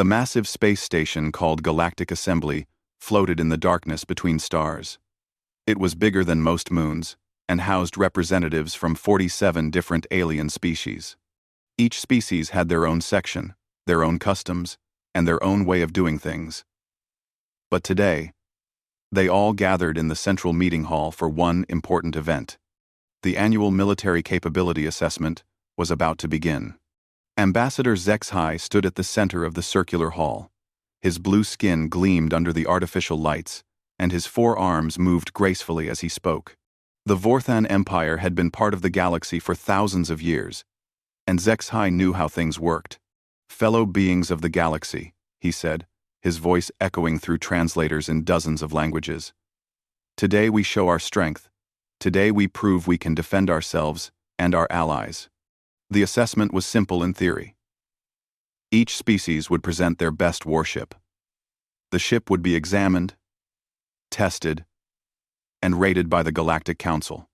The massive space station called Galactic Assembly floated in the darkness between stars. It was bigger than most moons, and housed representatives from 47 different alien species. Each species had their own section, their own customs, and their own way of doing things. But today, they all gathered in the central meeting hall for one important event. The annual military capability assessment was about to begin. Ambassador HFY stood at the center of the circular hall. His blue skin gleamed under the artificial lights, and his 4 arms moved gracefully as he spoke. The Vorthan Empire had been part of the galaxy for thousands of years, and HFY knew how things worked. "Fellow beings of the galaxy," he said, his voice echoing through translators in dozens of languages. "Today we show our strength. Today we prove we can defend ourselves and our allies." The assessment was simple in theory. Each species would present their best warship. The ship would be examined, tested, and rated by the Galactic Council.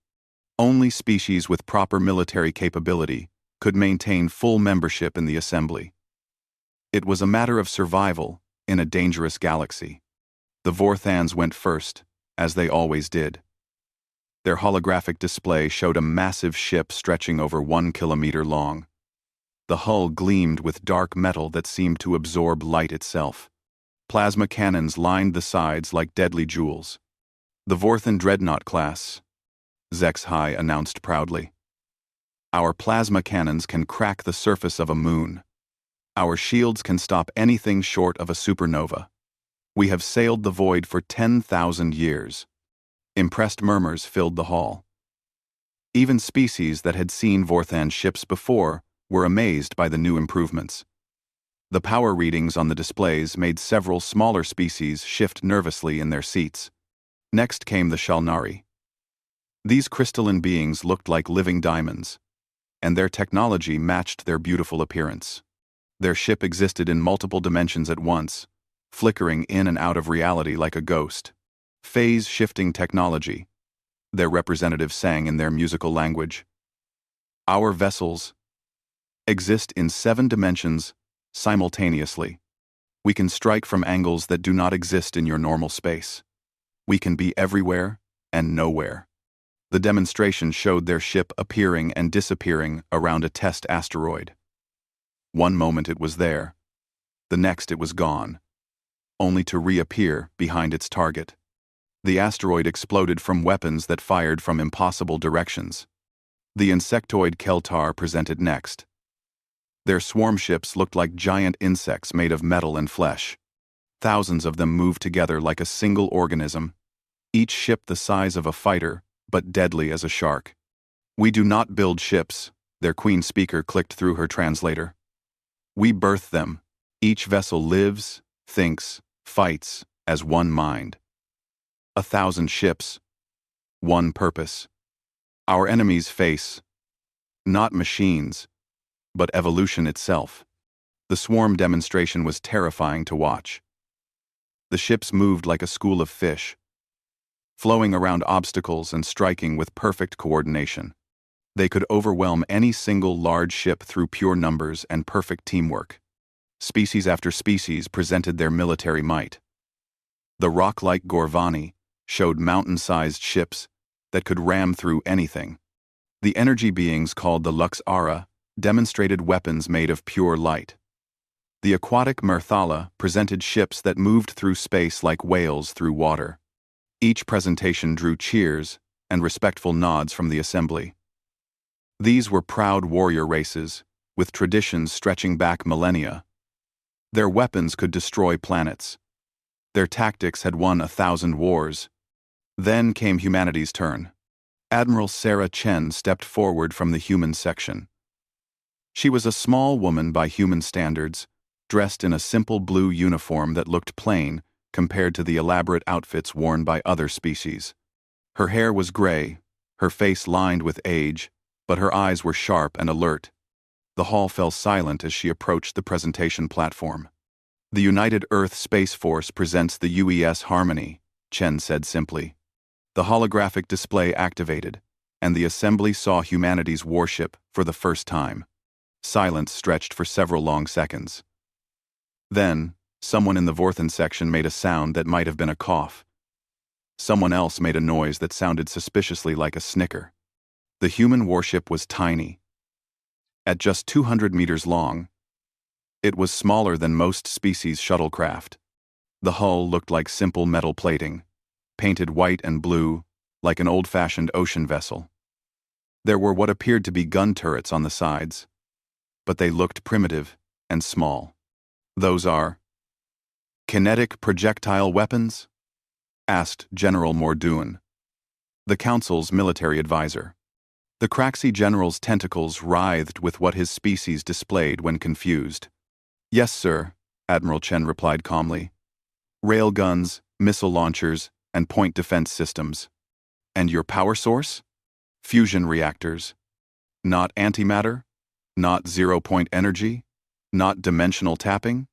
Only species with proper military capability could maintain full membership in the assembly. It was a matter of survival in a dangerous galaxy. The Vorthans went first, as they always did. Their holographic display showed a massive ship stretching over 1 kilometer long. The hull gleamed with dark metal that seemed to absorb light itself. Plasma cannons lined the sides like deadly jewels. "The Vorthan Dreadnought class," HFY announced proudly. "Our plasma cannons can crack the surface of a moon. Our shields can stop anything short of a supernova. We have sailed the void for 10,000 years." Impressed murmurs filled the hall. Even species that had seen Vorthan ships before were amazed by the new improvements. The power readings on the displays made several smaller species shift nervously in their seats. Next came the Shalnari. These crystalline beings looked like living diamonds, and their technology matched their beautiful appearance. Their ship existed in multiple dimensions at once, flickering in and out of reality like a ghost. "Phase-shifting technology," their representative sang in their musical language. "Our vessels exist in 7 dimensions simultaneously. We can strike from angles that do not exist in your normal space. We can be everywhere and nowhere." The demonstration showed their ship appearing and disappearing around a test asteroid. One moment it was there, the next it was gone, only to reappear behind its target. The asteroid exploded from weapons that fired from impossible directions. The insectoid Keltar presented next. Their swarm ships looked like giant insects made of metal and flesh. Thousands of them moved together like a single organism, each ship the size of a fighter, but deadly as a shark. "We do not build ships," their queen speaker clicked through her translator. "We birth them. Each vessel lives, thinks, fights as one mind. 1,000 ships, one purpose. Our enemies face not machines, but evolution itself." The swarm demonstration was terrifying to watch. The ships moved like a school of fish, flowing around obstacles and striking with perfect coordination. They could overwhelm any single large ship through pure numbers and perfect teamwork. Species after species presented their military might. The rock-like Gorvani showed mountain-sized ships that could ram through anything. The energy beings called the Luxara demonstrated weapons made of pure light. The aquatic Murthala presented ships that moved through space like whales through water. Each presentation drew cheers and respectful nods from the assembly. These were proud warrior races, with traditions stretching back millennia. Their weapons could destroy planets. Their tactics had won 1,000 wars. Then came humanity's turn. Admiral Sarah Chen stepped forward from the human section. She was a small woman by human standards, dressed in a simple blue uniform that looked plain compared to the elaborate outfits worn by other species. Her hair was gray, her face lined with age, but her eyes were sharp and alert. The hall fell silent as she approached the presentation platform. "The United Earth Space Force presents the UES Harmony," Chen said simply. The holographic display activated, and the assembly saw humanity's warship for the first time. Silence stretched for several long seconds. Then, someone in the Vorthen section made a sound that might have been a cough. Someone else made a noise that sounded suspiciously like a snicker. The human warship was tiny. At just 200 meters long, it was smaller than most species' shuttlecraft. The hull looked like simple metal plating, painted white and blue, like an old-fashioned ocean vessel. There were what appeared to be gun turrets on the sides, but they looked primitive and small. "Those are kinetic projectile weapons?" asked General Morduan, the Council's military advisor. The Craxi general's tentacles writhed with what his species displayed when confused. "Yes, sir," Admiral Chen replied calmly. "Railguns, missile launchers, and point defense systems." "And your power source?" "Fusion reactors. Not antimatter? Not zero-point energy? Not dimensional tapping?"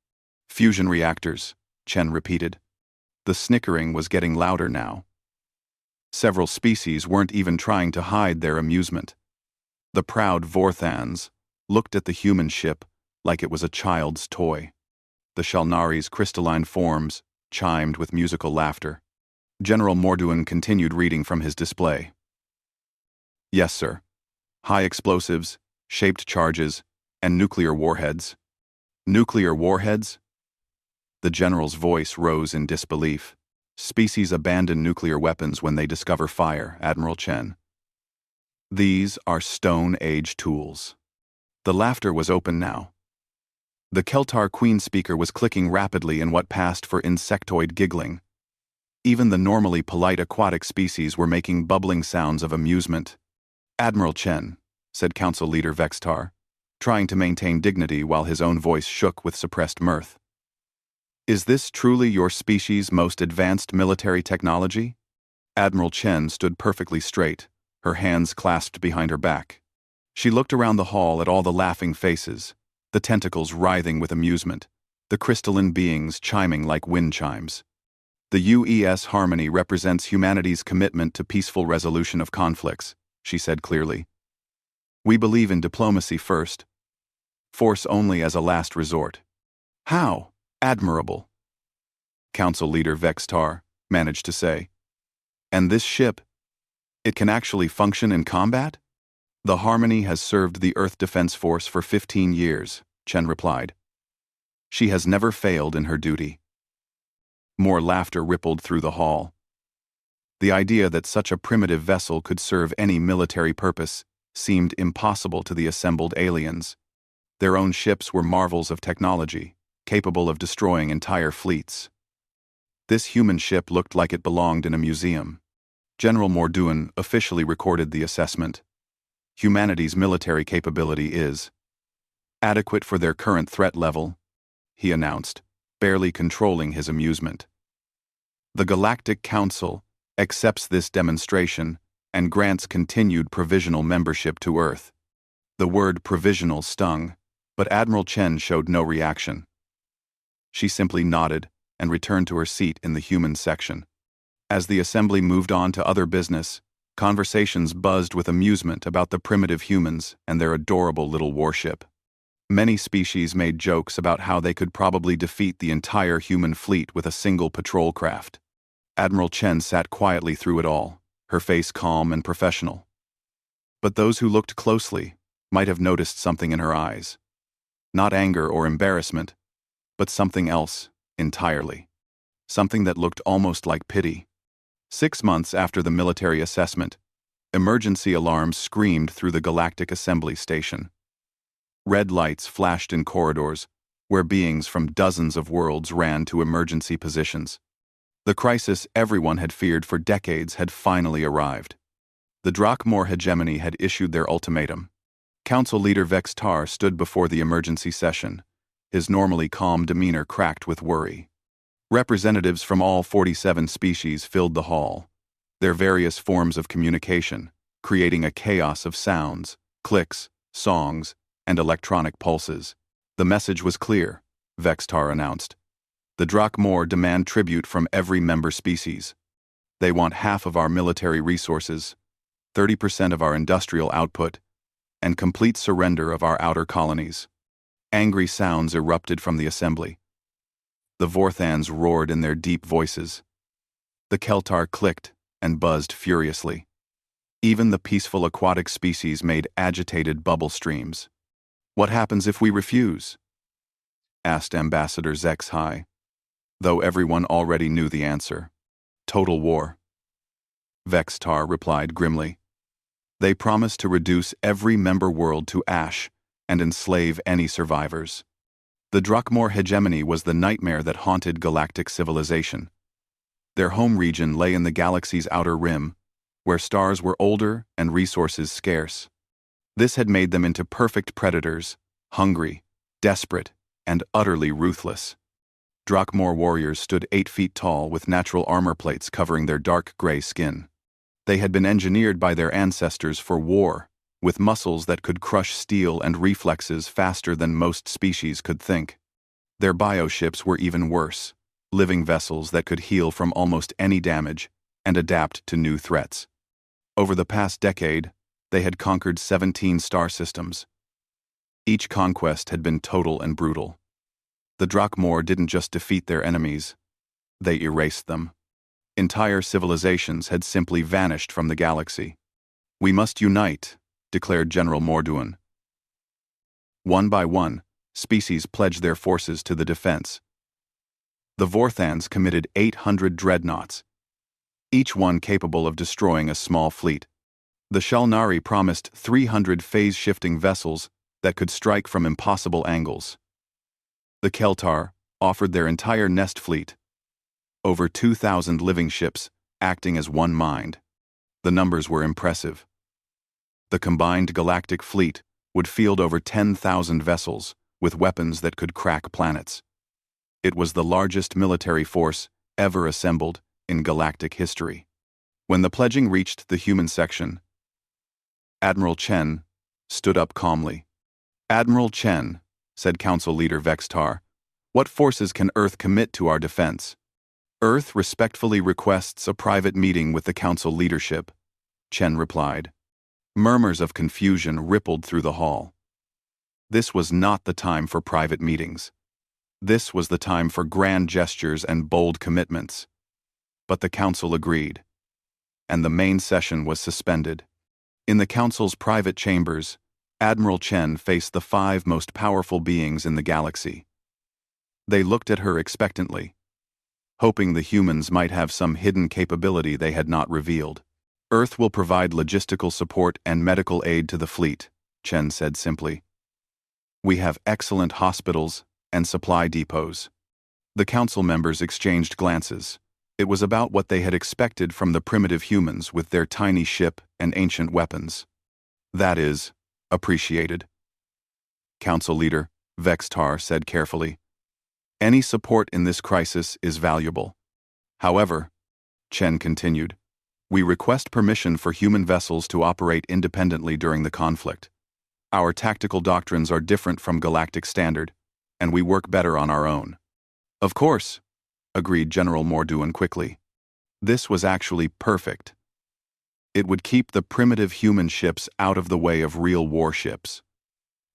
"Fusion reactors," Chen repeated. The snickering was getting louder now. Several species weren't even trying to hide their amusement. The proud Vorthans looked at the human ship like it was a child's toy. The Shalnari's crystalline forms chimed with musical laughter. General Morduan continued reading from his display. "Yes, sir. High explosives, shaped charges, and nuclear warheads." "Nuclear warheads?" The general's voice rose in disbelief. "Species abandon nuclear weapons when they discover fire, Admiral Chen. These are Stone Age tools." The laughter was open now. The Keltar Queen speaker was clicking rapidly in what passed for insectoid giggling. Even the normally polite aquatic species were making bubbling sounds of amusement. "Admiral Chen," said Council Leader Vextar, trying to maintain dignity while his own voice shook with suppressed mirth. "Is this truly your species' most advanced military technology?" Admiral Chen stood perfectly straight, her hands clasped behind her back. She looked around the hall at all the laughing faces, the tentacles writhing with amusement, the crystalline beings chiming like wind chimes. "The UES harmony represents humanity's commitment to peaceful resolution of conflicts," she said clearly. "We believe in diplomacy first, force only as a last resort." "How? Admirable," Council Leader Vextar managed to say. "And this ship, it can actually function in combat?" "The Harmony has served the Earth Defense Force for 15 years, Chen replied. "She has never failed in her duty." More laughter rippled through the hall. The idea that such a primitive vessel could serve any military purpose seemed impossible to the assembled aliens. Their own ships were marvels of technology, capable of destroying entire fleets. This human ship looked like it belonged in a museum. General Morduan officially recorded the assessment. "Humanity's military capability is adequate for their current threat level," he announced, barely controlling his amusement. "The Galactic Council accepts this demonstration and grants continued provisional membership to Earth." The word provisional stung, but Admiral Chen showed no reaction. She simply nodded and returned to her seat in the human section. As the assembly moved on to other business, conversations buzzed with amusement about the primitive humans and their adorable little warship. Many species made jokes about how they could probably defeat the entire human fleet with a single patrol craft. Admiral Chen sat quietly through it all, her face calm and professional. But those who looked closely might have noticed something in her eyes. Not anger or embarrassment, but something else entirely. Something that looked almost like pity. 6 months after the military assessment, emergency alarms screamed through the Galactic Assembly Station. Red lights flashed in corridors, where beings from dozens of worlds ran to emergency positions. The crisis everyone had feared for decades had finally arrived. The Drakmor hegemony had issued their ultimatum. Council Leader Vextar stood before the emergency session, his normally calm demeanor cracked with worry. Representatives from all 47 species filled the hall, their various forms of communication, creating a chaos of sounds, clicks, songs, and electronic pulses. The message was clear, Vextar announced. The Drakmor demand tribute from every member species. They want half of our military resources, 30% of our industrial output, and complete surrender of our outer colonies. Angry sounds erupted from the assembly, The Vorthans roared in their deep voices. The Keltar clicked and buzzed furiously. Even the peaceful aquatic species made agitated bubble streams. "What happens if we refuse?" asked Ambassador Zex, though everyone already knew the answer. "Total war." Vextar replied grimly. "They promise to reduce every member world to ash and enslave any survivors." The Drakmor hegemony was the nightmare that haunted galactic civilization. Their home region lay in the galaxy's outer rim, where stars were older and resources scarce. This had made them into perfect predators, hungry, desperate, and utterly ruthless. Drakmor warriors stood 8 feet tall with natural armor plates covering their dark gray skin. They had been engineered by their ancestors for war, with muscles that could crush steel and reflexes faster than most species could think. Their bioships were even worse, living vessels that could heal from almost any damage and adapt to new threats. Over the past decade, they had conquered 17 star systems. Each conquest had been total and brutal. The Drakmor didn't just defeat their enemies, they erased them. Entire civilizations had simply vanished from the galaxy. "We must unite," declared General Morduan. One by one, species pledged their forces to the defense. The Vorthans committed 800 dreadnoughts, each one capable of destroying a small fleet. The Shalnari promised 300 phase-shifting vessels that could strike from impossible angles. The Keltar offered their entire nest fleet, over 2,000 living ships acting as one mind. The numbers were impressive. The combined galactic fleet would field over 10,000 vessels with weapons that could crack planets. It was the largest military force ever assembled in galactic history. When the pledging reached the human section, Admiral Chen stood up calmly. "Admiral Chen," said Council Leader Vextar, "what forces can Earth commit to our defense?" "Earth respectfully requests a private meeting with the Council leadership," Chen replied. Murmurs of confusion rippled through the hall. This was not the time for private meetings. This was the time for grand gestures and bold commitments. But the Council agreed, and the main session was suspended. In the Council's private chambers, Admiral Chen faced the 5 most powerful beings in the galaxy. They looked at her expectantly, hoping the humans might have some hidden capability they had not revealed. "Earth will provide logistical support and medical aid to the fleet," Chen said simply. "We have excellent hospitals and supply depots." The Council members exchanged glances. It was about what they had expected from the primitive humans with their tiny ship and ancient weapons. "That is, appreciated." Council Leader Vextar said carefully, "Any support in this crisis is valuable. However," Chen continued, "we request permission for human vessels to operate independently during the conflict. Our tactical doctrines are different from galactic standard, and we work better on our own." "Of course," agreed General Morduan quickly. This was actually perfect. It would keep the primitive human ships out of the way of real warships.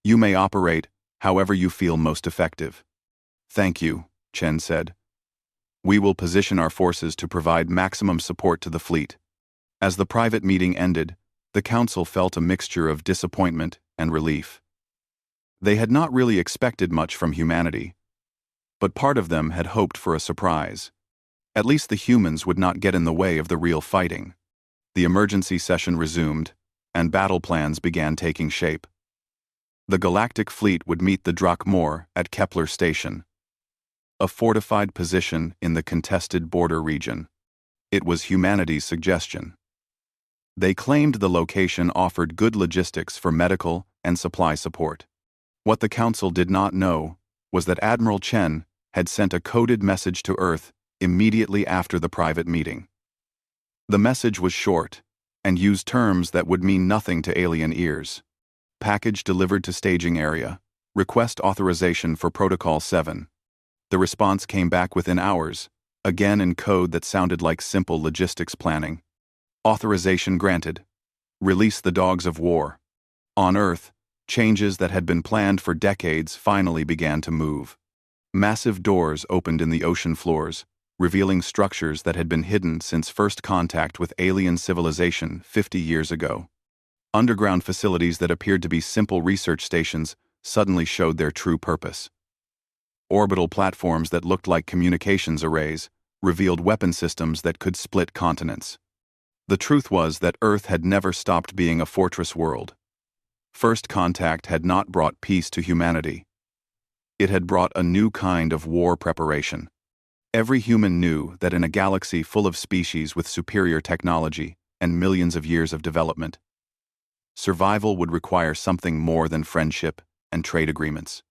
"You may operate however you feel most effective." "Thank you," Chen said. "We will position our forces to provide maximum support to the fleet." As the private meeting ended, the Council felt a mixture of disappointment and relief. They had not really expected much from humanity, but part of them had hoped for a surprise. At least the humans would not get in the way of the real fighting. The emergency session resumed, and battle plans began taking shape. The galactic fleet would meet the Drakmor at Kepler Station, a fortified position in the contested border region. It was humanity's suggestion. They claimed the location offered good logistics for medical and supply support. What the Council did not know was that Admiral Chen had sent a coded message to Earth immediately after the private meeting. The message was short and used terms that would mean nothing to alien ears. "Package delivered to staging area. Request authorization for Protocol 7. The response came back within hours, again in code that sounded like simple logistics planning. "Authorization granted. Release the dogs of war." On Earth, changes that had been planned for decades finally began to move. Massive doors opened in the ocean floors, revealing structures that had been hidden since first contact with alien civilization 50 years ago. Underground facilities that appeared to be simple research stations suddenly showed their true purpose. Orbital platforms that looked like communications arrays revealed weapon systems that could split continents. The truth was that Earth had never stopped being a fortress world. First contact had not brought peace to humanity. It had brought a new kind of war preparation. Every human knew that in a galaxy full of species with superior technology and millions of years of development, survival would require something more than friendship and trade agreements.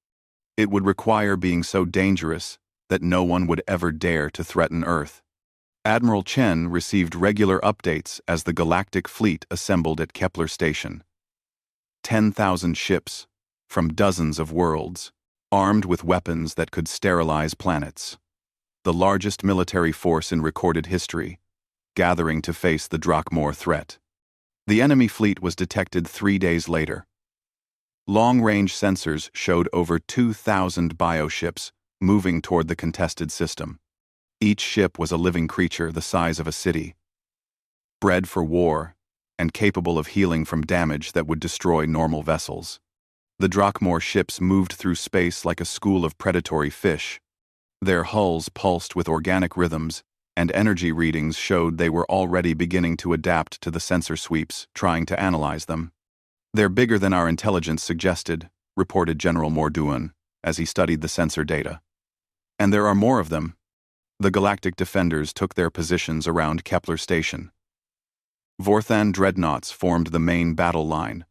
It would require being so dangerous that no one would ever dare to threaten Earth. Admiral Chen received regular updates as the galactic fleet assembled at Kepler Station. 10,000 ships from dozens of worlds, armed with weapons that could sterilize planets. The largest military force in recorded history, gathering to face the Drakmor threat. The enemy fleet was detected 3 days later. Long-range sensors showed over 2,000 bioships moving toward the contested system. Each ship was a living creature the size of a city, bred for war and capable of healing from damage that would destroy normal vessels. The Drakmor ships moved through space like a school of predatory fish. Their hulls pulsed with organic rhythms, and energy readings showed they were already beginning to adapt to the sensor sweeps, trying to analyze them. "They're bigger than our intelligence suggested," reported General Morduan as he studied the sensor data. "And there are more of them." The galactic defenders took their positions around Kepler Station. Vorthan dreadnoughts formed the main battle line,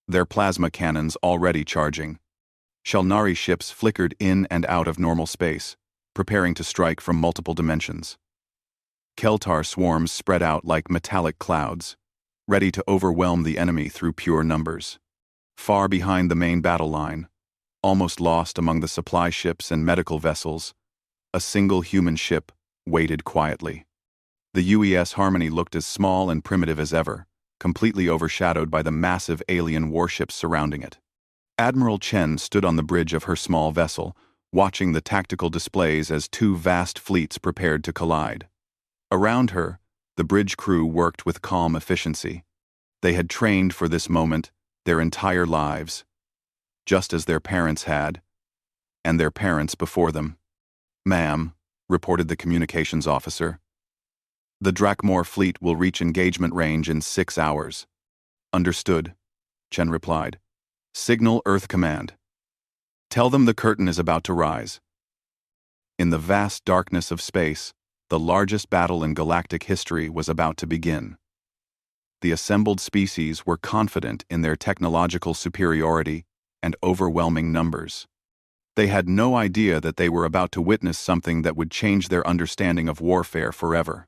their plasma cannons already charging. Shalnari ships flickered in and out of normal space, preparing to strike from multiple dimensions. Keltar swarms spread out like metallic clouds, ready to overwhelm the enemy through pure numbers. Far behind the main battle line, almost lost among the supply ships and medical vessels, a single human ship waited quietly. The UES Harmony looked as small and primitive as ever, completely overshadowed by the massive alien warships surrounding it. Admiral Chen stood on the bridge of her small vessel, watching the tactical displays as two vast fleets prepared to collide. Around her, the bridge crew worked with calm efficiency. They had trained for this moment their entire lives, just as their parents had, and their parents before them. "Ma'am," reported the communications officer, "the Drakmor fleet will reach engagement range in 6 hours." "Understood," Chen replied. "Signal Earth Command. Tell them the curtain is about to rise." In the vast darkness of space, the largest battle in galactic history was about to begin. The assembled species were confident in their technological superiority and overwhelming numbers. They had no idea that they were about to witness something that would change their understanding of warfare forever.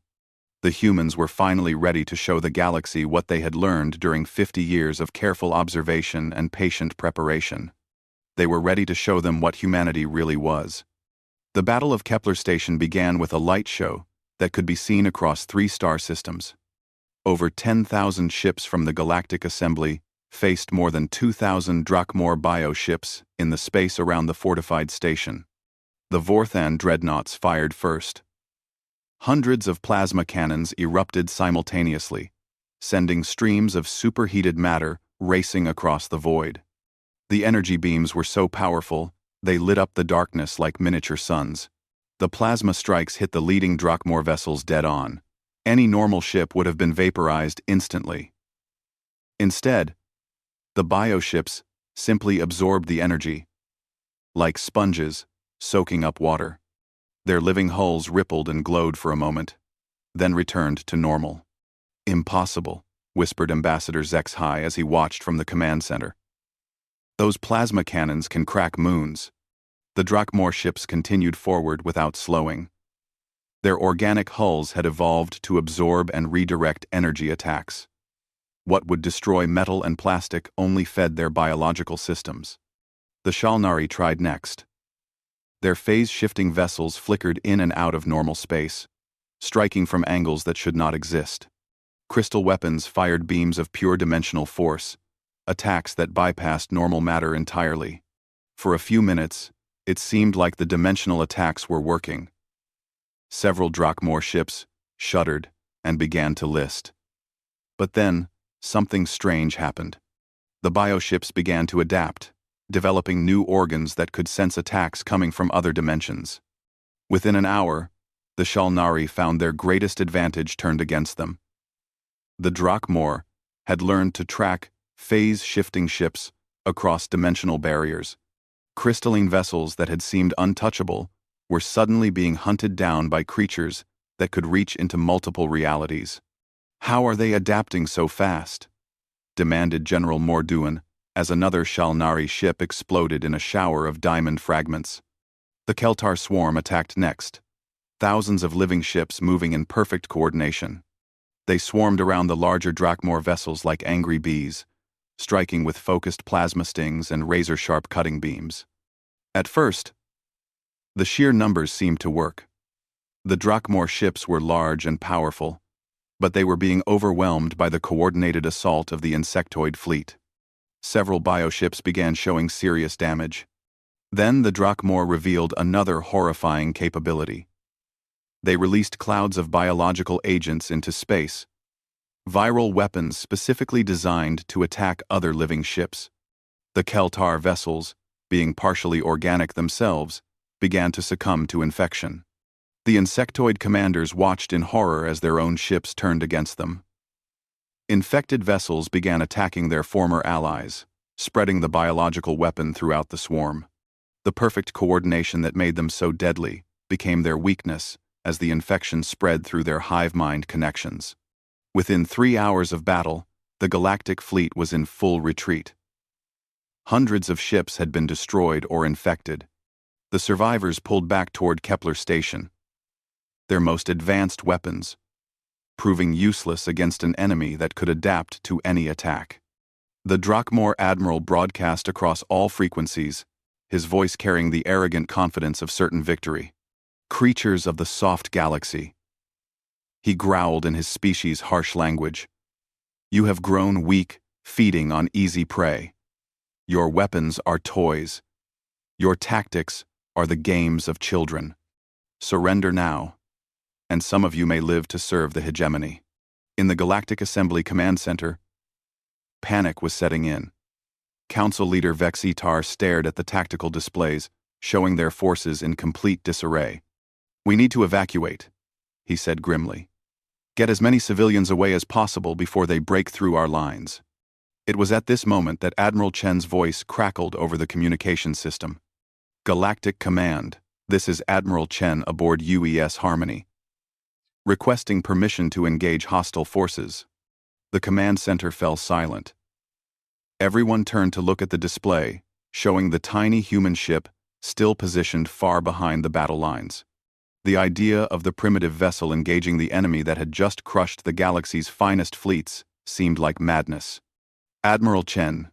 The humans were finally ready to show the galaxy what they had learned during 50 years of careful observation and patient preparation. They were ready to show them what humanity really was. The Battle of Kepler Station began with a light show that could be seen across 3 star systems. Over 10,000 ships from the Galactic Assembly faced more than 2,000 Drakmor bioships in the space around the fortified station. The Vorthan dreadnoughts fired first. Hundreds of plasma cannons erupted simultaneously, sending streams of superheated matter racing across the void. The energy beams were so powerful, they lit up the darkness like miniature suns. The plasma strikes hit the leading Drakmor vessels dead on. Any normal ship would have been vaporized instantly. Instead, the bioships simply absorbed the energy, like sponges soaking up water. Their living hulls rippled and glowed for a moment, then returned to normal. "Impossible," whispered Ambassador Zexhai as he watched from the command center. "Those plasma cannons can crack moons." The Drakmor ships continued forward without slowing. Their organic hulls had evolved to absorb and redirect energy attacks. What would destroy metal and plastic only fed their biological systems. The Shalnari tried next. Their phase-shifting vessels flickered in and out of normal space, striking from angles that should not exist. Crystal weapons fired beams of pure dimensional force, attacks that bypassed normal matter entirely. For a few minutes, It seemed like the dimensional attacks were working. Several Drakmor ships shuddered and began to list. But then, something strange happened. The bioships began to adapt, developing new organs that could sense attacks coming from other dimensions. Within an hour, the Shalnari found their greatest advantage turned against them. The Drakmor had learned to track phase-shifting ships across dimensional barriers. Crystalline vessels that had seemed untouchable were suddenly being hunted down by creatures that could reach into multiple realities. "How are they adapting so fast?" demanded General Morduan as another Shalnari ship exploded in a shower of diamond fragments. The Keltar swarm attacked next, thousands of living ships moving in perfect coordination. They swarmed around the larger Drakmor vessels like angry bees, striking with focused plasma stings and razor-sharp cutting beams. At first, the sheer numbers seemed to work. The Drakmor ships were large and powerful, but they were being overwhelmed by the coordinated assault of the insectoid fleet. Several bioships began showing serious damage. Then the Drakmor revealed another horrifying capability. They released clouds of biological agents into space, viral weapons specifically designed to attack other living ships. The Keltar vessels, being partially organic themselves, began to succumb to infection. The insectoid commanders watched in horror as their own ships turned against them. Infected vessels began attacking their former allies, spreading the biological weapon throughout the swarm. The perfect coordination that made them so deadly became their weakness as the infection spread through their hive mind connections. Within 3 hours of battle, the Galactic fleet was in full retreat. Hundreds of ships had been destroyed or infected. The survivors pulled back toward Kepler Station, their most advanced weapons, proving useless against an enemy that could adapt to any attack. The Drakmor admiral broadcast across all frequencies, his voice carrying the arrogant confidence of certain victory. "Creatures of the soft galaxy," he growled in his species' harsh language. "You have grown weak, feeding on easy prey. Your weapons are toys. Your tactics are the games of children. Surrender now, and some of you may live to serve the hegemony." In the Galactic Assembly Command Center, panic was setting in. Council leader Vexitar stared at the tactical displays, showing their forces in complete disarray. "We need to evacuate," he said grimly. "Get as many civilians away as possible before they break through our lines." It was at this moment that Admiral Chen's voice crackled over the communication system. "Galactic Command, this is Admiral Chen aboard UES Harmony, requesting permission to engage hostile forces." The command center fell silent. Everyone turned to look at the display, showing the tiny human ship still positioned far behind the battle lines. The idea of the primitive vessel engaging the enemy that had just crushed the galaxy's finest fleets seemed like madness. "Admiral Chen,"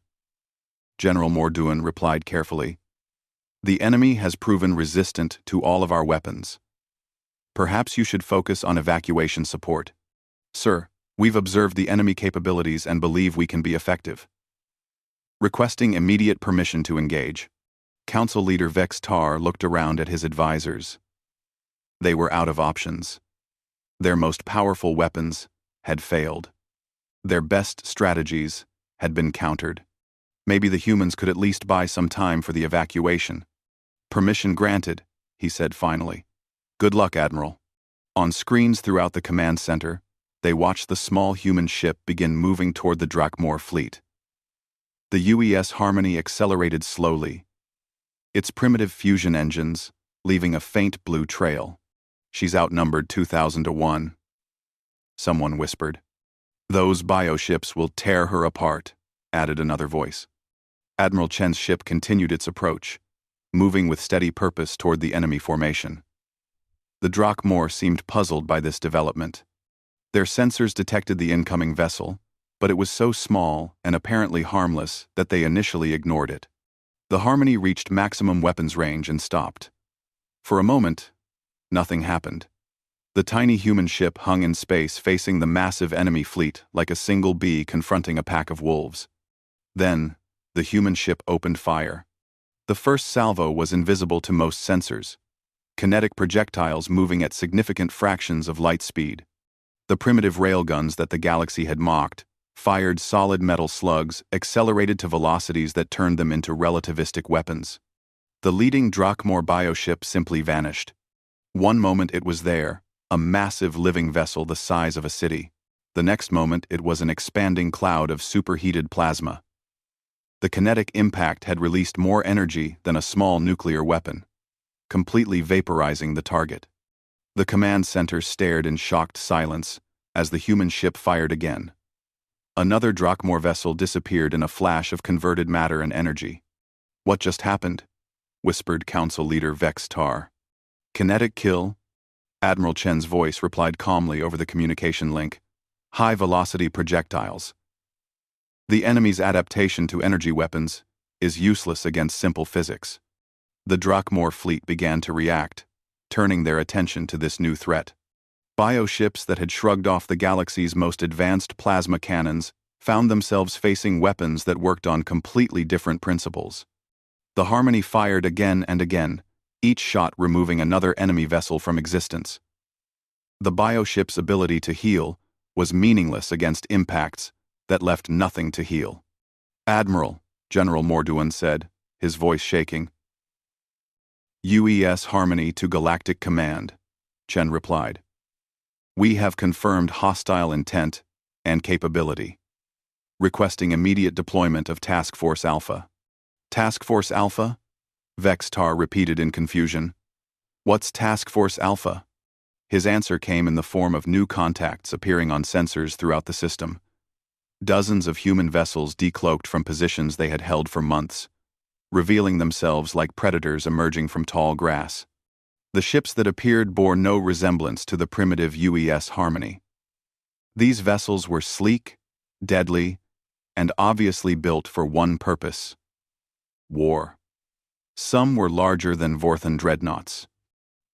General Morduan replied carefully, "the enemy has proven resistant to all of our weapons. Perhaps you should focus on evacuation support." "Sir, we've observed the enemy capabilities and believe we can be effective." Requesting immediate permission to engage. Council leader Vex Tar looked around at his advisors. They were out of options. Their most powerful weapons had failed. Their best strategies had been countered. Maybe the humans could at least buy some time for the evacuation. "Permission granted," he said finally. "Good luck, Admiral." On screens throughout the command center, they watched the small human ship begin moving toward the Drakmor fleet. The UES Harmony accelerated slowly, its primitive fusion engines leaving a faint blue trail. "She's outnumbered 2,000 to 1. Someone whispered. "Those bioships will tear her apart," added another voice. Admiral Chen's ship continued its approach, moving with steady purpose toward the enemy formation. The Drakmor seemed puzzled by this development. Their sensors detected the incoming vessel, but it was so small and apparently harmless that they initially ignored it. The Harmony reached maximum weapons range and stopped. For a moment, nothing happened. The tiny human ship hung in space facing the massive enemy fleet like a single bee confronting a pack of wolves. Then, the human ship opened fire. The first salvo was invisible to most sensors, kinetic projectiles moving at significant fractions of light speed. The primitive railguns that the galaxy had mocked fired solid metal slugs accelerated to velocities that turned them into relativistic weapons. The leading Drakmor bioship simply vanished. One moment it was there, a massive living vessel the size of a city. The next moment it was an expanding cloud of superheated plasma. The kinetic impact had released more energy than a small nuclear weapon, completely vaporizing the target. The command center stared in shocked silence as the human ship fired again. Another Drakmor vessel disappeared in a flash of converted matter and energy. "What just happened?" whispered Council Leader Vex Tar. "Kinetic kill?" Admiral Chen's voice replied calmly over the communication link. "High-velocity projectiles. The enemy's adaptation to energy weapons is useless against simple physics." The Drakmor fleet began to react, turning their attention to this new threat. Bioships that had shrugged off the galaxy's most advanced plasma cannons found themselves facing weapons that worked on completely different principles. The Harmony fired again and again, each shot removing another enemy vessel from existence. The bioship's ability to heal was meaningless against impacts that left nothing to heal. "Admiral," General Morduan said, his voice shaking. "UES Harmony to Galactic Command," Chen replied. "We have confirmed hostile intent and capability. Requesting immediate deployment of Task Force Alpha." "Task Force Alpha?" Vex Tar repeated in confusion. "What's Task Force Alpha?" His answer came in the form of new contacts appearing on sensors throughout the system. Dozens of human vessels decloaked from positions they had held for months, revealing themselves like predators emerging from tall grass. The ships that appeared bore no resemblance to the primitive UES Harmony. These vessels were sleek, deadly, and obviously built for one purpose: war. Some were larger than Vorthan dreadnoughts.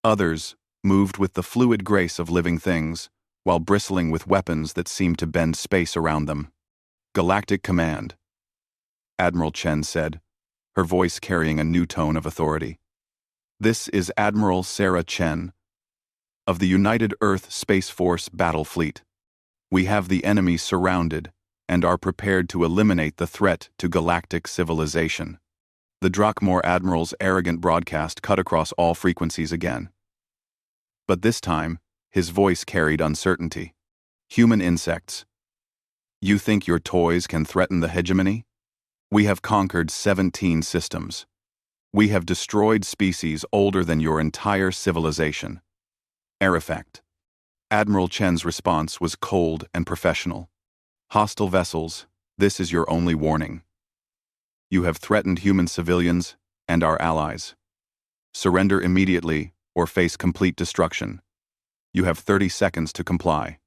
Others moved with the fluid grace of living things, while bristling with weapons that seemed to bend space around them. "Galactic Command," Admiral Chen said, her voice carrying a new tone of authority. "This is Admiral Sarah Chen of the United Earth Space Force Battle Fleet. We have the enemy surrounded and are prepared to eliminate the threat to galactic civilization." The Drakmor Admiral's arrogant broadcast cut across all frequencies again. But this time, his voice carried uncertainty. "Human insects. You think your toys can threaten the hegemony? We have conquered 17 systems. We have destroyed species older than your entire civilization." Artifact. Admiral Chen's response was cold and professional. "Hostile vessels, this is your only warning. You have threatened human civilians and our allies. Surrender immediately or face complete destruction. You have 30 seconds to comply."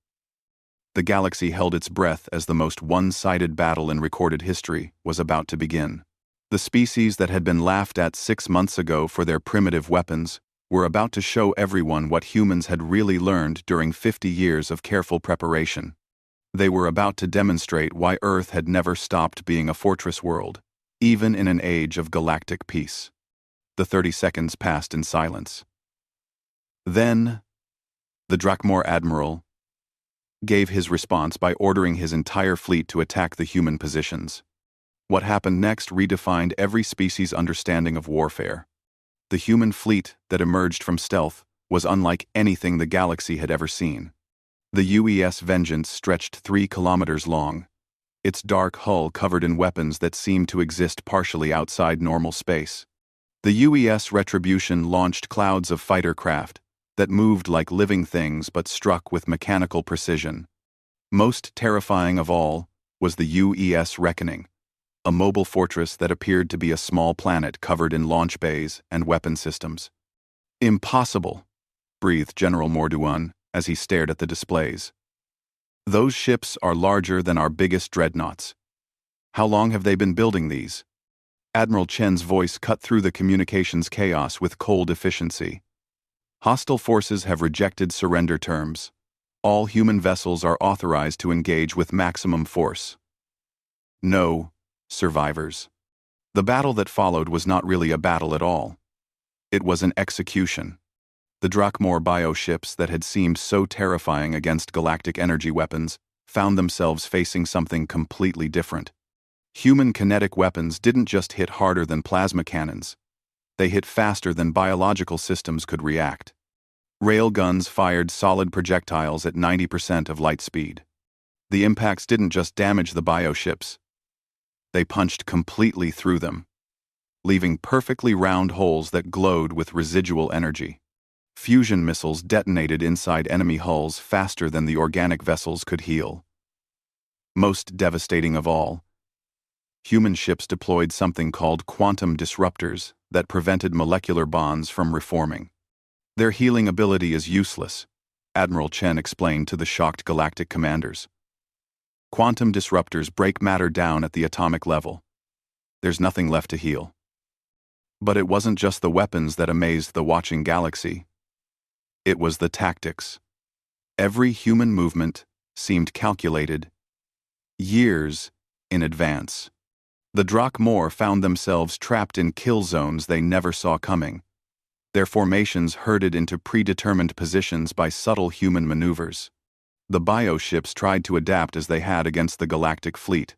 The galaxy held its breath as the most one-sided battle in recorded history was about to begin. The species that had been laughed at 6 months ago for their primitive weapons were about to show everyone what humans had really learned during 50 years of careful preparation. They were about to demonstrate why Earth had never stopped being a fortress world, even in an age of galactic peace. The 30 seconds passed in silence. Then, the Drakmor Admiral gave his response by ordering his entire fleet to attack the human positions. What happened next redefined every species' understanding of warfare. The human fleet that emerged from stealth was unlike anything the galaxy had ever seen. The UES Vengeance stretched 3 kilometers long, its dark hull covered in weapons that seemed to exist partially outside normal space. The UES Retribution launched clouds of fighter craft that moved like living things but struck with mechanical precision. Most terrifying of all was the UES Reckoning, a mobile fortress that appeared to be a small planet covered in launch bays and weapon systems. "Impossible," breathed General Morduan as he stared at the displays. "Those ships are larger than our biggest dreadnoughts. How long have they been building these?" Admiral Chen's voice cut through the communications chaos with cold efficiency. "Hostile forces have rejected surrender terms. All human vessels are authorized to engage with maximum force. No survivors." The battle that followed was not really a battle at all. It was an execution. The Drakmor bioships that had seemed so terrifying against galactic energy weapons found themselves facing something completely different. Human kinetic weapons didn't just hit harder than plasma cannons. They hit faster than biological systems could react. Railguns fired solid projectiles at 90% of light speed. The impacts didn't just damage the bioships. They punched completely through them, leaving perfectly round holes that glowed with residual energy. Fusion missiles detonated inside enemy hulls faster than the organic vessels could heal. Most devastating of all, human ships deployed something called quantum disruptors that prevented molecular bonds from reforming. Their healing ability is useless, Admiral Chen explained to the shocked galactic commanders. Quantum disruptors break matter down at the atomic level. There's nothing left to heal. But it wasn't just the weapons that amazed the watching galaxy. It was the tactics. Every human movement seemed calculated, years in advance. The Drakmor found themselves trapped in kill zones they never saw coming, their formations herded into predetermined positions by subtle human maneuvers. The bioships tried to adapt as they had against the galactic fleet,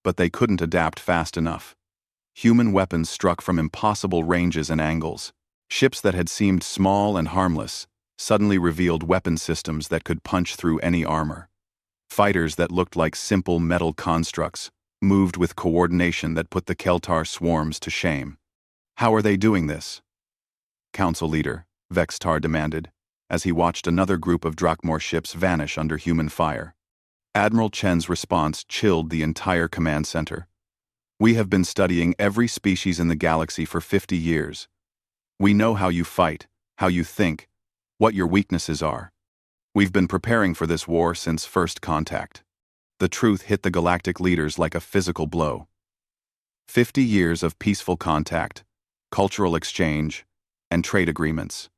but they couldn't adapt fast enough. Human weapons struck from impossible ranges and angles. Ships that had seemed small and harmless suddenly revealed weapon systems that could punch through any armor. Fighters that looked like simple metal constructs moved with coordination that put the Keltar swarms to shame. How are they doing this? Council leader, Vextar demanded, as he watched another group of Drakmor ships vanish under human fire. Admiral Chen's response chilled the entire command center. We have been studying every species in the galaxy for 50 years. We know how you fight, how you think, what your weaknesses are. We've been preparing for this war since first contact. The truth hit the galactic leaders like a physical blow. 50 years of peaceful contact, cultural exchange, and trade agreements.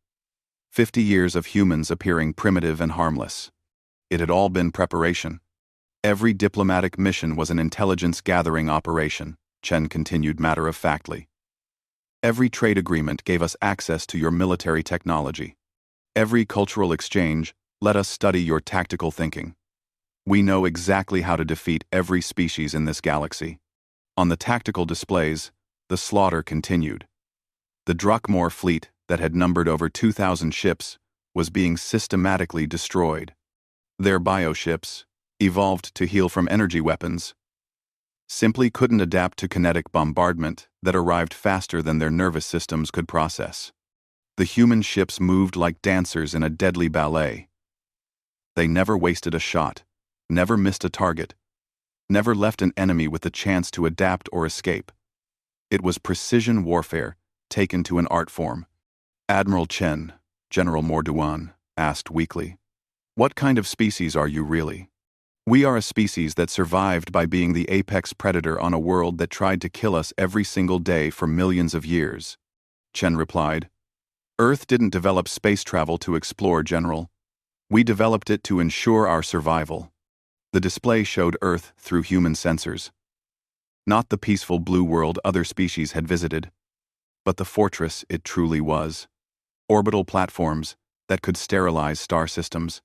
50 years of humans appearing primitive and harmless. It had all been preparation. Every diplomatic mission was an intelligence-gathering operation, Chen continued matter-of-factly. Every trade agreement gave us access to your military technology. Every cultural exchange let us study your tactical thinking. We know exactly how to defeat every species in this galaxy. On the tactical displays, the slaughter continued. The Drakmor fleet that had numbered over 2,000 ships was being systematically destroyed. Their bioships, evolved to heal from energy weapons, simply couldn't adapt to kinetic bombardment that arrived faster than their nervous systems could process. The human ships moved like dancers in a deadly ballet. They never wasted a shot, never missed a target, never left an enemy with the chance to adapt or escape. It was precision warfare taken to an art form. Admiral Chen, General Morduan, asked weakly, "What kind of species are you really?" "We are a species that survived by being the apex predator on a world that tried to kill us every single day for millions of years," Chen replied. "Earth didn't develop space travel to explore, General. We developed it to ensure our survival." The display showed Earth through human sensors. Not the peaceful blue world other species had visited, but the fortress it truly was. Orbital platforms that could sterilize star systems.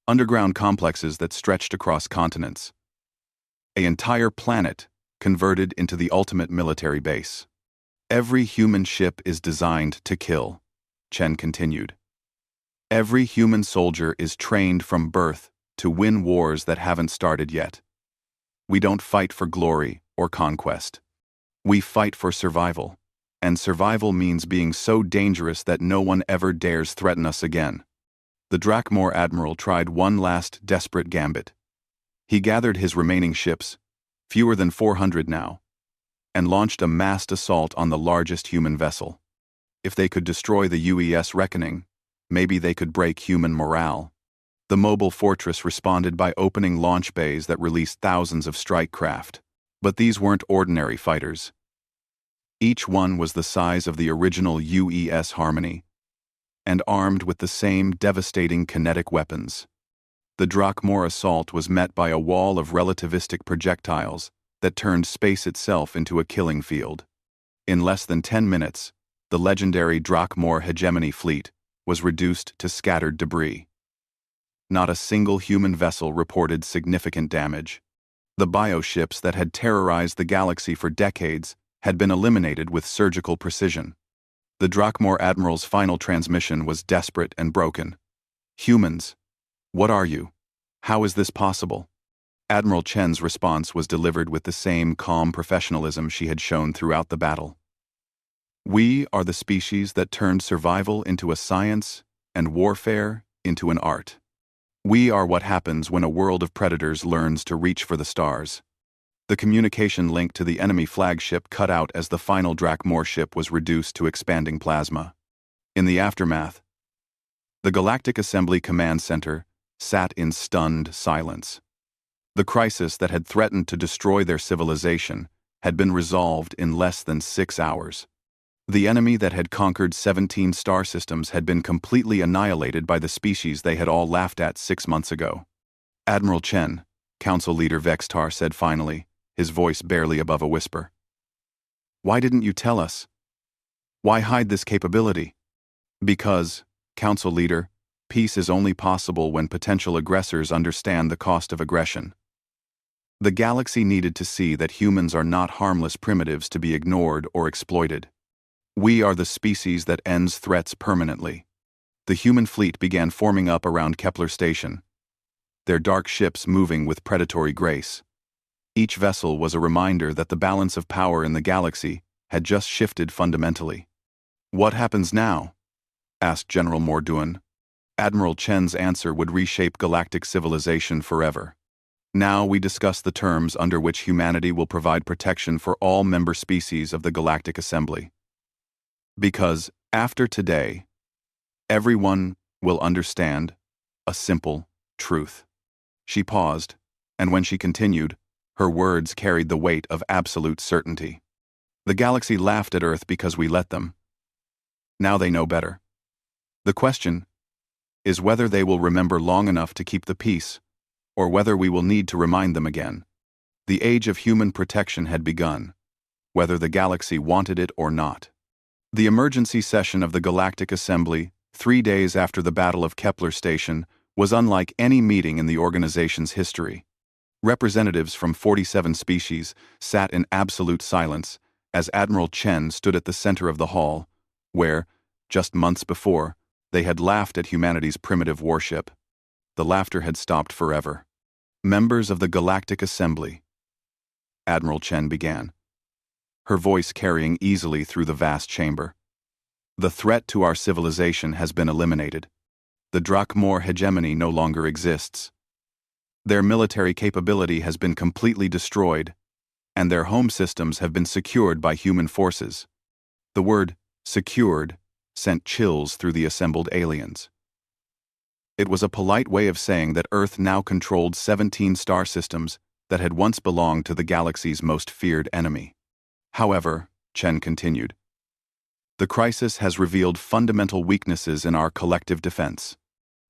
Underground complexes that stretched across continents. An entire planet converted into the ultimate military base. Every human ship is designed to kill, Chen continued. Every human soldier is trained from birth to win wars that haven't started yet. We don't fight for glory or conquest. We fight for survival, and survival means being so dangerous that no one ever dares threaten us again. The Drakmor admiral tried one last desperate gambit. He gathered his remaining ships, fewer than 400 now, and launched a massed assault on the largest human vessel. If they could destroy the UES Reckoning, maybe they could break human morale. The mobile fortress responded by opening launch bays that released thousands of strike craft. But these weren't ordinary fighters. Each one was the size of the original UES Harmony, and armed with the same devastating kinetic weapons. The Drakmor assault was met by a wall of relativistic projectiles that turned space itself into a killing field. In less than 10 minutes, the legendary Drakmor hegemony fleet was reduced to scattered debris. Not a single human vessel reported significant damage. The bioships that had terrorized the galaxy for decades had been eliminated with surgical precision. The Drakmor Admiral's final transmission was desperate and broken. "Humans, what are you? How is this possible?" Admiral Chen's response was delivered with the same calm professionalism she had shown throughout the battle. "We are the species that turned survival into a science and warfare into an art. We are what happens when a world of predators learns to reach for the stars." The communication link to the enemy flagship cut out as the final Drakmor ship was reduced to expanding plasma. In the aftermath, the Galactic Assembly Command Center sat in stunned silence. The crisis that had threatened to destroy their civilization had been resolved in less than 6 hours. The enemy that had conquered 17 star systems had been completely annihilated by the species they had all laughed at 6 months ago. "Admiral Chen," Council Leader Vextar said finally, his voice barely above a whisper. "Why didn't you tell us? Why hide this capability?" "Because, Council Leader, peace is only possible when potential aggressors understand the cost of aggression. The galaxy needed to see that humans are not harmless primitives to be ignored or exploited. We are the species that ends threats permanently." The human fleet began forming up around Kepler Station, their dark ships moving with predatory grace. Each vessel was a reminder that the balance of power in the galaxy had just shifted fundamentally. "What happens now?" asked General Morduan. Admiral Chen's answer would reshape galactic civilization forever. "Now we discuss the terms under which humanity will provide protection for all member species of the Galactic Assembly. Because, after today, everyone will understand a simple truth." She paused, and when she continued, her words carried the weight of absolute certainty. "The galaxy laughed at Earth because we let them. Now they know better. The question is whether they will remember long enough to keep the peace, or whether we will need to remind them again. The age of human protection had begun, whether the galaxy wanted it or not." The emergency session of the Galactic Assembly, 3 days after the Battle of Kepler Station, was unlike any meeting in the organization's history. Representatives from 47 species sat in absolute silence as Admiral Chen stood at the center of the hall, where, just months before, they had laughed at humanity's primitive warship. The laughter had stopped forever. "Members of the Galactic Assembly," Admiral Chen began, her voice carrying easily through the vast chamber. "The threat to our civilization has been eliminated. The Drakmor hegemony no longer exists. Their military capability has been completely destroyed, and their home systems have been secured by human forces." The word "secured" sent chills through the assembled aliens. It was a polite way of saying that Earth now controlled 17 star systems that had once belonged to the galaxy's most feared enemy. "However," Chen continued, "the crisis has revealed fundamental weaknesses in our collective defense.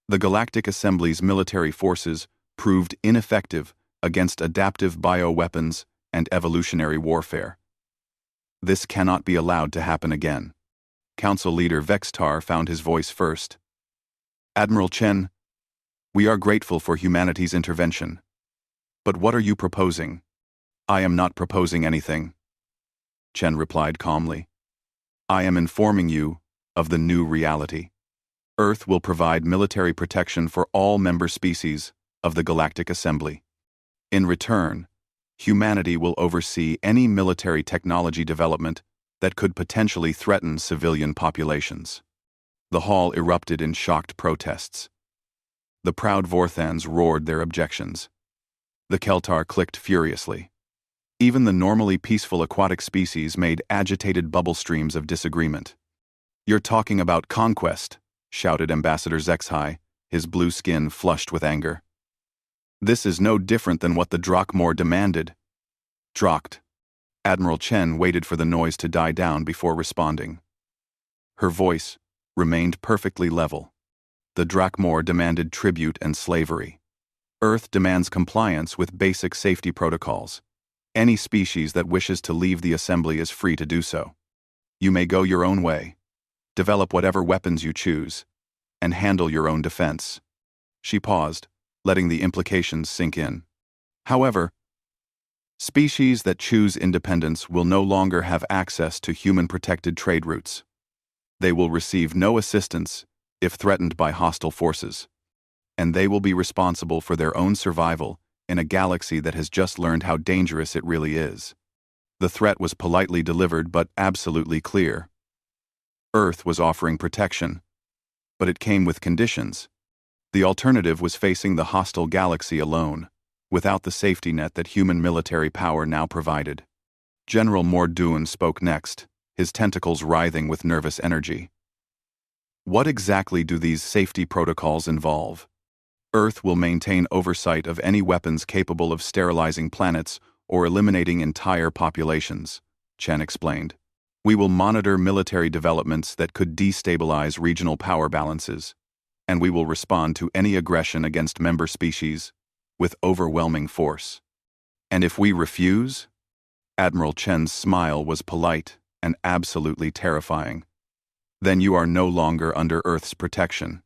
The Galactic Assembly's military forces proved ineffective against adaptive bioweapons and evolutionary warfare. This cannot be allowed to happen again." Council Leader Vextar found his voice first. "Admiral Chen, we are grateful for humanity's intervention. But what are you proposing?" "I am not proposing anything," Chen replied calmly. "I am informing you of the new reality. Earth will provide military protection for all member species of the Galactic Assembly. In return, humanity will oversee any military technology development that could potentially threaten civilian populations." The hall erupted in shocked protests. The proud Vorthans roared their objections. The Keltar clicked furiously. Even the normally peaceful aquatic species made agitated bubble streams of disagreement. "You're talking about conquest," shouted Ambassador Zexhai, his blue skin flushed with anger. "This is no different than what the Drakmor demanded." "Drocked." Admiral Chen waited for the noise to die down before responding. Her voice remained perfectly level. "The Drakmor demanded tribute and slavery. Earth demands compliance with basic safety protocols. Any species that wishes to leave the assembly is free to do so." You may go your own way, develop whatever weapons you choose, and handle your own defense. She paused, letting the implications sink in. However, species that choose independence will no longer have access to human-protected trade routes. They will receive no assistance if threatened by hostile forces, and they will be responsible for their own survival in a galaxy that has just learned how dangerous it really is. The threat was politely delivered but absolutely clear. Earth was offering protection, but it came with conditions. The alternative was facing the hostile galaxy alone, without the safety net that human military power now provided. General Mordoon spoke next, his tentacles writhing with nervous energy. What exactly do these safety protocols involve? Earth will maintain oversight of any weapons capable of sterilizing planets or eliminating entire populations, Chen explained. We will monitor military developments that could destabilize regional power balances, and we will respond to any aggression against member species with overwhelming force. And if we refuse? Admiral Chen's smile was polite and absolutely terrifying. Then you are no longer under Earth's protection.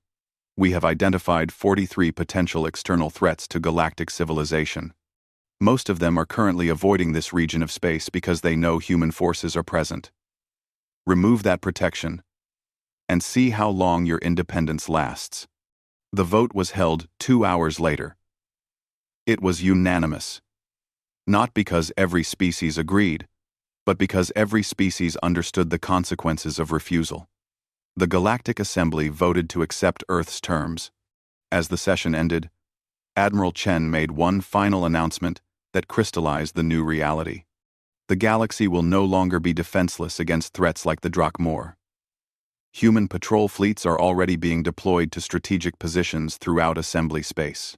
We have identified 43 potential external threats to galactic civilization. Most of them are currently avoiding this region of space because they know human forces are present. Remove that protection, and see how long your independence lasts. The vote was held 2 hours later. It was unanimous. Not because every species agreed, but because every species understood the consequences of refusal. The Galactic Assembly voted to accept Earth's terms. As the session ended, Admiral Chen made one final announcement that crystallized the new reality. The galaxy will no longer be defenseless against threats like the Drakmor. Human patrol fleets are already being deployed to strategic positions throughout assembly space.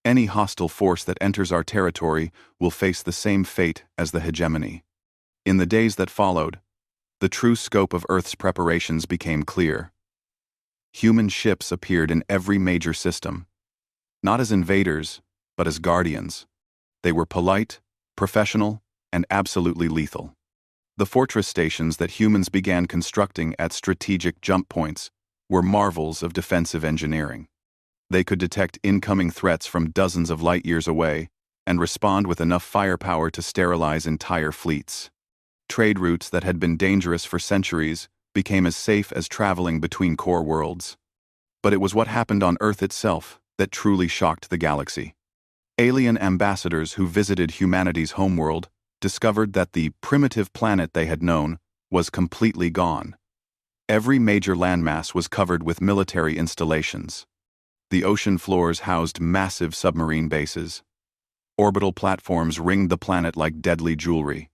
Any hostile force that enters our territory will face the same fate as the hegemony. In the days that followed, the true scope of Earth's preparations became clear. Human ships appeared in every major system, not as invaders, but as guardians. They were polite, professional, and absolutely lethal. The fortress stations that humans began constructing at strategic jump points were marvels of defensive engineering. They could detect incoming threats from dozens of light years away and respond with enough firepower to sterilize entire fleets. Trade routes that had been dangerous for centuries became as safe as traveling between core worlds. But it was what happened on Earth itself that truly shocked the galaxy. Alien ambassadors who visited humanity's homeworld discovered that the primitive planet they had known was completely gone. Every major landmass was covered with military installations. The ocean floors housed massive submarine bases. Orbital platforms ringed the planet like deadly jewelry.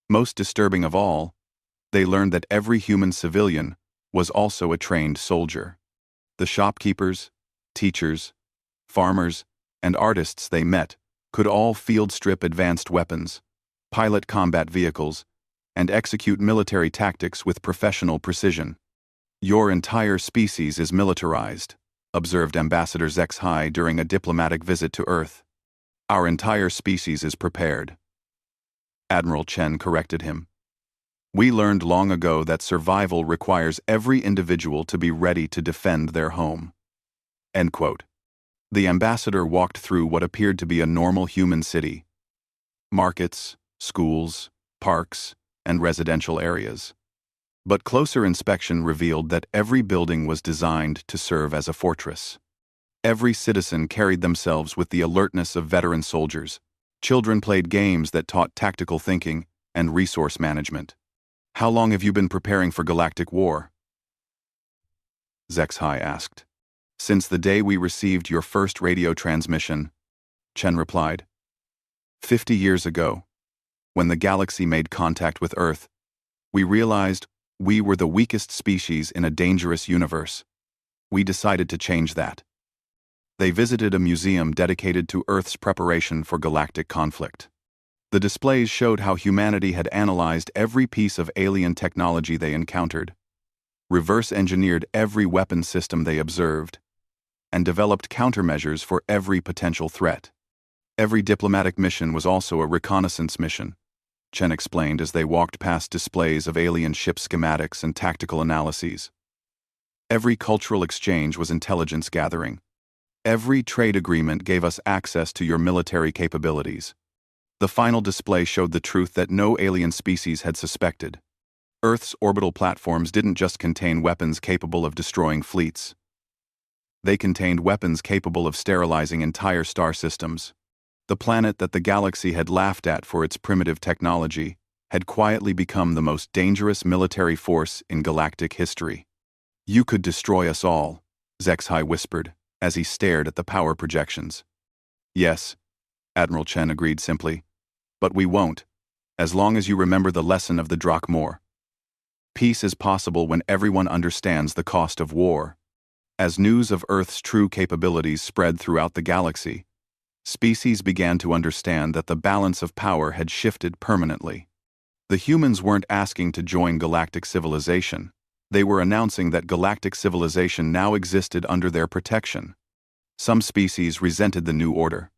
Most disturbing of all, they learned that every human civilian was also a trained soldier. The shopkeepers, teachers, farmers, and artists they met could all field strip advanced weapons, pilot combat vehicles, and execute military tactics with professional precision. Your entire species is militarized, observed Ambassador Zexhai during a diplomatic visit to Earth. Our entire species is prepared. Admiral Chen corrected him. We learned long ago that survival requires every individual to be ready to defend their home. End quote. The ambassador walked through what appeared to be a normal human city. Markets, schools, parks, and residential areas. But closer inspection revealed that every building was designed to serve as a fortress. Every citizen carried themselves with the alertness of veteran soldiers. Children played games that taught tactical thinking and resource management. How long have you been preparing for galactic war? Zexhai asked. Since the day we received your first radio transmission, Chen replied. 50 years ago, when the galaxy made contact with Earth, we realized we were the weakest species in a dangerous universe. We decided to change that. They visited a museum dedicated to Earth's preparation for galactic conflict. The displays showed how humanity had analyzed every piece of alien technology they encountered, reverse-engineered every weapon system they observed, and developed countermeasures for every potential threat. Every diplomatic mission was also a reconnaissance mission, Chen explained as they walked past displays of alien ship schematics and tactical analyses. Every cultural exchange was intelligence gathering. Every trade agreement gave us access to your military capabilities. The final display showed the truth that no alien species had suspected. Earth's orbital platforms didn't just contain weapons capable of destroying fleets. They contained weapons capable of sterilizing entire star systems. The planet that the galaxy had laughed at for its primitive technology had quietly become the most dangerous military force in galactic history. "You could destroy us all," Zexhai whispered, as he stared at the power projections. "Yes," Admiral Chen agreed simply. "But we won't, as long as you remember the lesson of the Drakmor. Peace is possible when everyone understands the cost of war." As news of Earth's true capabilities spread throughout the galaxy, species began to understand that the balance of power had shifted permanently. The humans weren't asking to join galactic civilization. They were announcing that galactic civilization now existed under their protection. Some species resented the new order.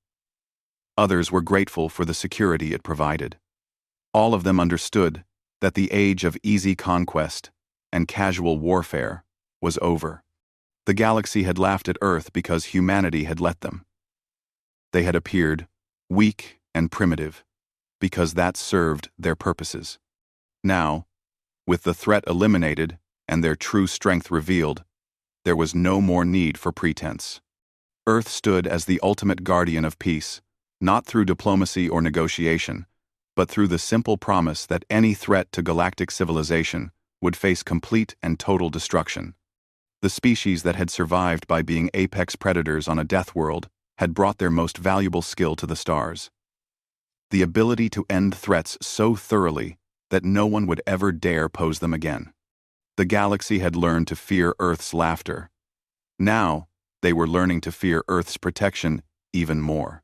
Others were grateful for the security it provided. All of them understood that the age of easy conquest and casual warfare was over. The galaxy had laughed at Earth because humanity had let them. They had appeared weak and primitive because that served their purposes. Now, with the threat eliminated and their true strength revealed, there was no more need for pretense. Earth stood as the ultimate guardian of peace, not through diplomacy or negotiation, but through the simple promise that any threat to galactic civilization would face complete and total destruction. The species that had survived by being apex predators on a death world had brought their most valuable skill to the stars. The ability to end threats so thoroughly that no one would ever dare pose them again. The galaxy had learned to fear Earth's laughter. Now, they were learning to fear Earth's protection even more.